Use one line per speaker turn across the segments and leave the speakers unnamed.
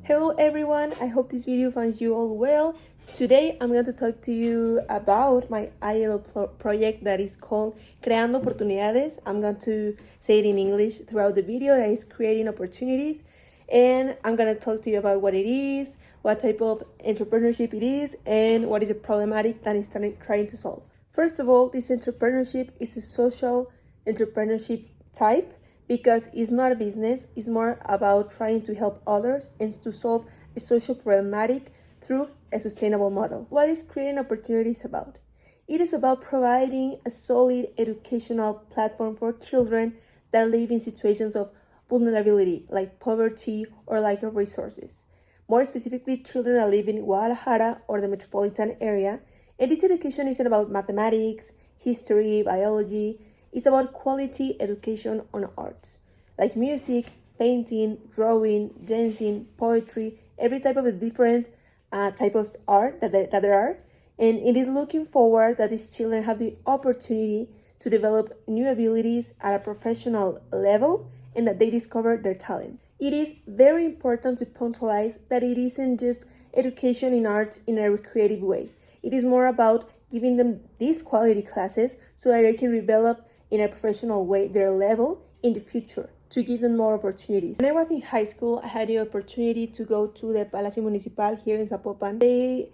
Hello everyone, I hope this video finds you all well. Today I'm going to talk to you about my Ilo project that is called Creando Oportunidades. I'm going to say it in English throughout the video, that is creating opportunities. And I'm going to talk to you about what it is, what type of entrepreneurship it is, and what is the problematic that it's trying to solve. First of all, this entrepreneurship is a social entrepreneurship type, because it's not a business, it's more about trying to help others and to solve a social problematic through a sustainable model. What is creating opportunities about? It is about providing a solid educational platform for children that live in situations of vulnerability, like poverty or lack of resources. More specifically, children that live in Guadalajara or the metropolitan area. And this education isn't about mathematics, history, biology. It's about quality education on arts, like music, painting, drawing, dancing, poetry, every type of the different type of art that there are. And it is looking forward that these children have the opportunity to develop new abilities at a professional level and that they discover their talent. It is very important to punctualize that it isn't just education in art in a recreative way. It is more about giving them these quality classes so that they can develop in a professional way their level in the future, to give them more opportunities. When I was in high school, I had the opportunity to go to the Palacio Municipal here in Zapopan. They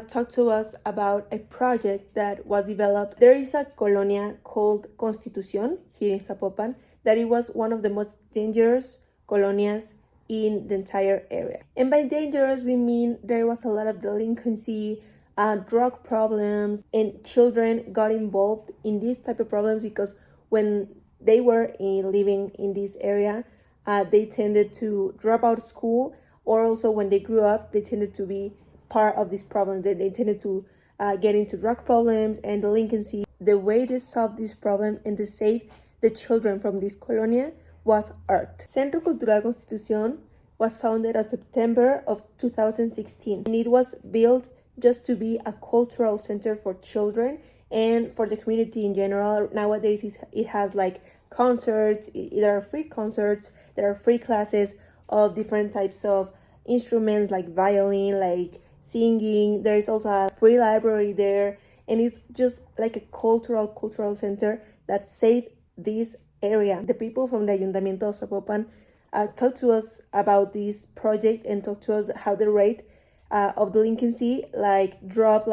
talked to us about a project that was developed. There is a colonia called Constitución here in Zapopan that it was one of the most dangerous colonias in the entire area. And by dangerous, we mean there was a lot of delinquency, drug problems, and children got involved in these type of problems because when they were living in this area, they tended to drop out of school, or also when they grew up, they tended to be part of this problem. They tended to get into drug problems and delinquency. The way to solve this problem and to save the children from this colonia was art. Centro Cultural Constitución was founded in September of 2016, and it was built just to be a cultural center for children and for the community in general. Nowadays, it has like concerts, there are free concerts, there are free classes of different types of instruments like violin, like singing. There is also a free library there, and it's just like a cultural center that saved this area. The people from the Ayuntamiento of Zapopan talked to us about this project and talked to us how the rate of delinquency dropped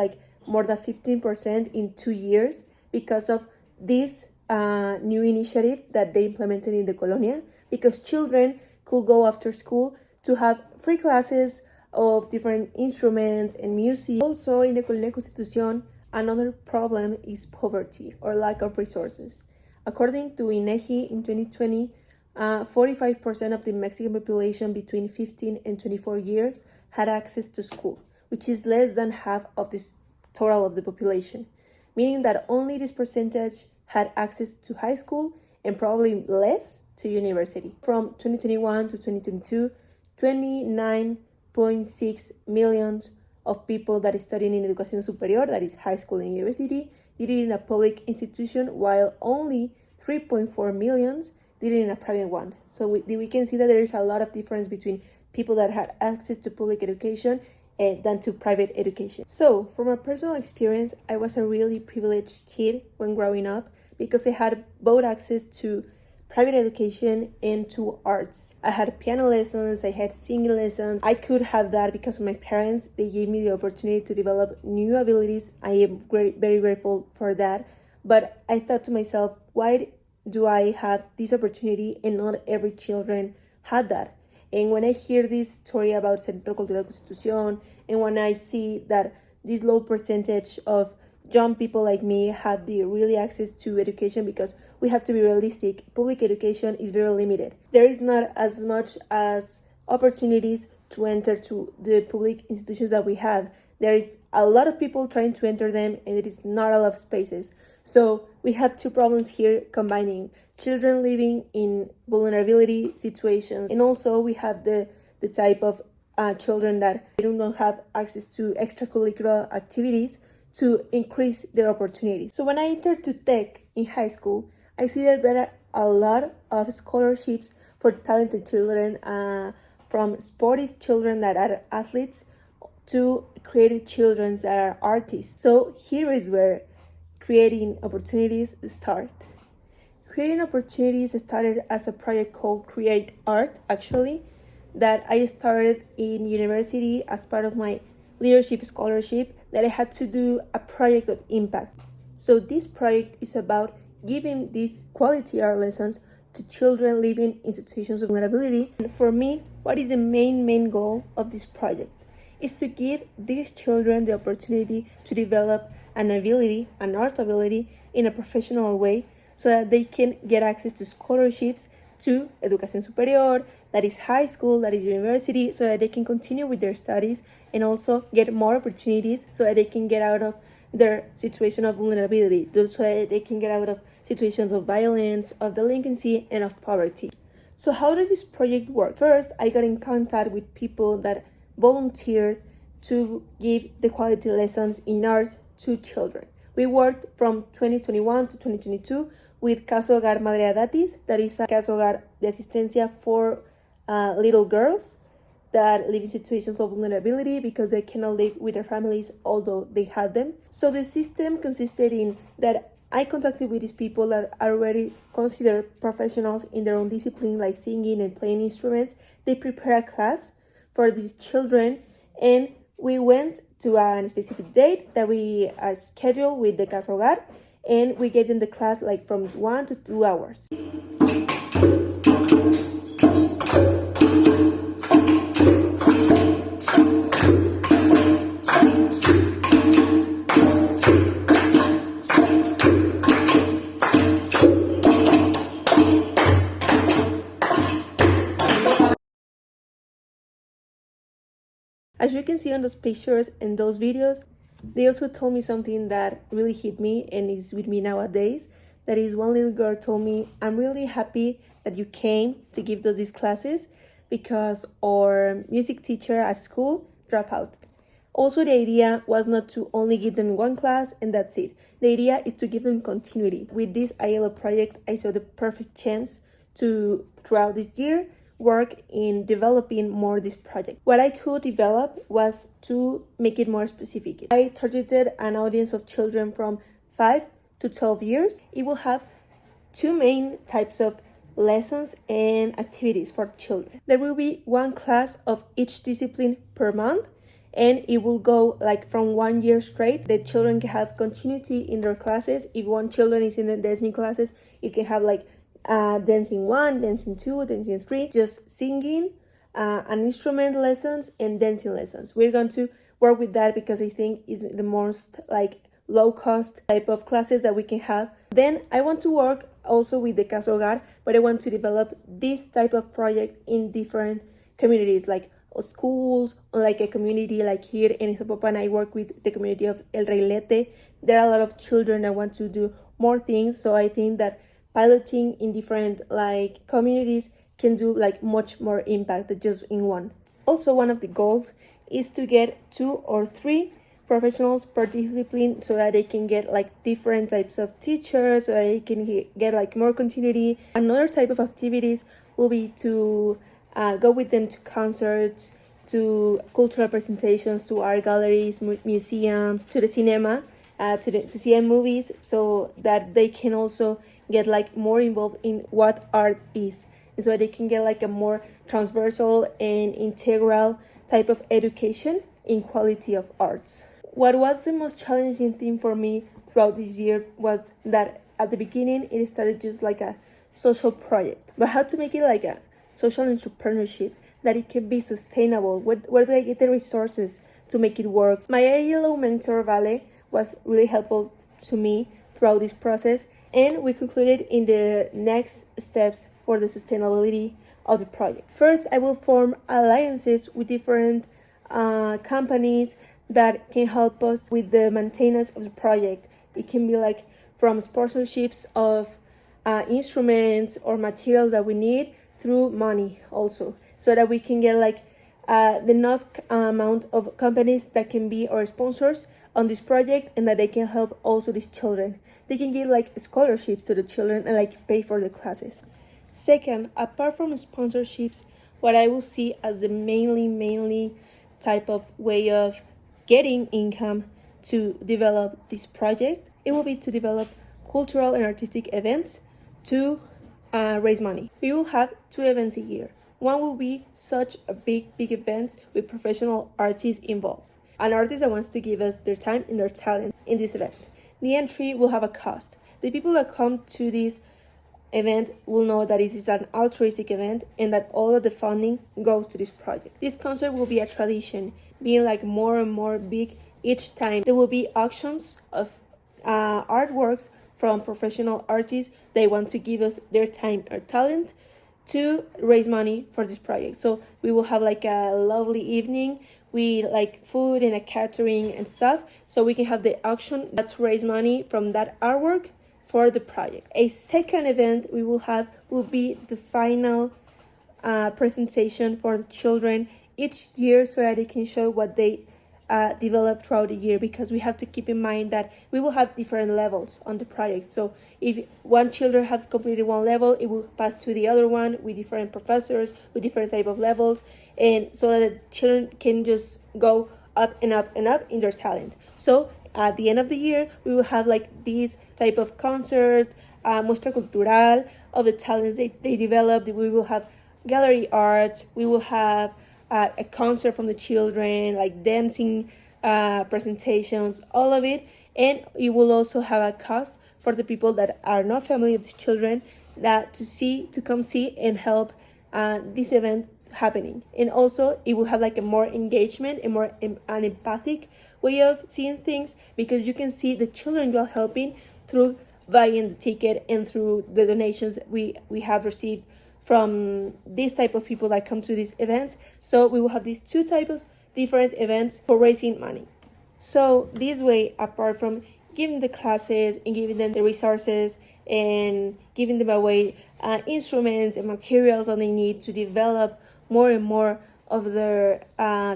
more than 15% in 2 years because of this new initiative that they implemented in the colonia, because children could go after school to have free classes of different instruments and music. Also in the Colonia Constitución, another problem is poverty or lack of resources. According to INEGI in 2020, 45% of the Mexican population between 15 and 24 years had access to school, which is less than half of this total of the population, meaning that only this percentage had access to high school and probably less to university. From 2021 to 2022, 29.6 million of people that is studying in educación superior, that is high school and university, did it in a public institution, while only 3.4 million did it in a private one. So we can see that there is a lot of difference between people that had access to public education than to private education. So from a personal experience, I was a really privileged kid when growing up because I had both access to private education and to arts. I had piano lessons, I had singing lessons. I could have that because of my parents. They gave me the opportunity to develop new abilities. I am very grateful for that. But I thought to myself, why do I have this opportunity and not every children had that? And when I hear this story about Centro Cultural Constitución, and when I see that this low percentage of young people like me have the really access to education, because we have to be realistic, public education is very limited. There is not as much as opportunities to enter to the public institutions that we have. There is a lot of people trying to enter them, and there is not a lot of spaces. So we have two problems here combining: children living in vulnerability situations, and also we have the type of children that they do not have access to extracurricular activities to increase their opportunities. So when I entered to tech in high school, I see that there are a lot of scholarships for talented children, from sportive children that are athletes to creative children that are artists. So here is where creating opportunities start. Creating opportunities started as a project called Create Art, actually, that I started in university as part of my leadership scholarship, that I had to do a project of impact. So this project is about giving these quality art lessons to children living in situations of vulnerability. And for me, what is the main goal of this project? Is to give these children the opportunity to develop an ability, an art ability, in a professional way, so that they can get access to scholarships to educación superior, that is high school, that is university, so that they can continue with their studies and also get more opportunities so that they can get out of their situation of vulnerability, so that they can get out of situations of violence, of delinquency, and of poverty. So how does this project work? First, I got in contact with people that volunteered to give the quality lessons in art to children. We worked from 2021 to 2022 with Caso Hogar Madre Adatis, that is a Caso Hogar de Asistencia for little girls that live in situations of vulnerability because they cannot live with their families although they have them. So the system consisted in that I contacted with these people that are already considered professionals in their own discipline, like singing and playing instruments. They prepare a class for these children, and we went to a specific date that we scheduled with the Casa Hogar, and we gave them the class like from 1 to 2 hours. As you can see on those pictures and those videos, they also told me something that really hit me and is with me nowadays. That is, one little girl told me, I'm really happy that you came to give us these classes because our music teacher at school dropped out. Also, the idea was not to only give them one class and that's it. The idea is to give them continuity. With this Ilo project, I saw the perfect chance to, throughout this year, work in developing more this project. What I could develop was to make it more specific. I targeted an audience of children from 5 to 12 years. It will have two main types of lessons and activities for children. There will be one class of each discipline per month, and it will go like from 1 year straight. The children can have continuity in their classes. If one children is in the dancing classes, it can have like dancing 1, dancing 2, dancing 3, just singing, an instrument lessons and dancing lessons. We're going to work with that because I think is the most like low cost type of classes that we can have. Then I want to work also with the Casa Hogar, but I want to develop this type of project in different communities, like schools, or like a community like here in Zapopan. I work with the community of El Reilete. There are a lot of children that want to do more things, so I think that piloting in different like communities can do like much more impact than just in one. Also, one of the goals is to get 2 or 3 professionals per discipline so that they can get like different types of teachers, so that they can get like more continuity. Another type of activities will be to go with them to concerts, to cultural presentations, to art galleries, museums, to the cinema, to see movies, so that they can also get like more involved in what art is, so that they can get like a more transversal and integral type of education in quality of arts. What was the most challenging thing for me throughout this year was that at the beginning it started just like a social project, but how to make it like a social entrepreneurship, that it can be sustainable. Where do I get the resources to make it work? My ILO mentor Vale was really helpful to me throughout this process, and we concluded in the next steps for the sustainability of the project. First, I will form alliances with different companies that can help us with the maintenance of the project. It can be like from sponsorships of instruments or materials that we need, through money also, so that we can get like the enough amount of companies that can be our sponsors on this project, and that they can help also these children. They can give like scholarships to the children and like pay for the classes. Second, apart from sponsorships, what I will see as the mainly type of way of getting income to develop this project, it will be to develop cultural and artistic events to raise money. We will have 2 events a year. One will be such a big event with professional artists involved. An artist that wants to give us their time and their talent in this event. The entry will have a cost. The people that come to this event will know that this is an altruistic event and that all of the funding goes to this project. This concert will be a tradition, being like more and more big each time. There will be auctions of artworks from professional artists. They want to give us their time or talent to raise money for this project. So we will have like a lovely evening. We like food and a catering and stuff, so we can have the auction to raise money from that artwork for the project. A second event we will have will be the final presentation for the children each year, so that they can show what they develop throughout the year, because we have to keep in mind that we will have different levels on the project. So if one children has completed one level, it will pass to the other one with different professors with different type of levels, and so that the children can just go up and up and up in their talent. So at the end of the year, we will have like this type of concert, muestra cultural of the talents they developed. We will have gallery art. We will have a concert from the children, like dancing presentations, all of it. And it will also have a cost for the people that are not familiar with the children, that to come see and help this event happening. And also it will have like a more engagement and more an empathic way of seeing things, because you can see the children you are helping through buying the ticket and through the donations we have received from this type of people that come to these events. So we will have these 2 types of different events for raising money. So this way, apart from giving the classes and giving them the resources and giving them away instruments and materials that they need to develop more and more of their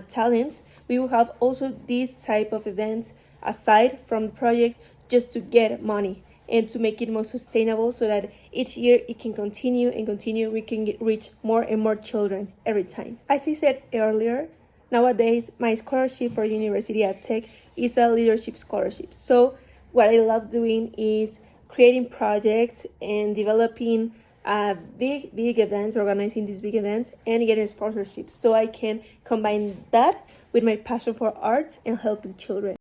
talents, we will have also these type of events aside from the project, just to get money and to make it more sustainable, so that each year it can continue and continue. We can reach more and more children every time. As I said earlier, nowadays my scholarship for University at Tech is a leadership scholarship. So what I love doing is creating projects and developing big events, organizing these big events and getting sponsorships, so I can combine that with my passion for arts and helping children.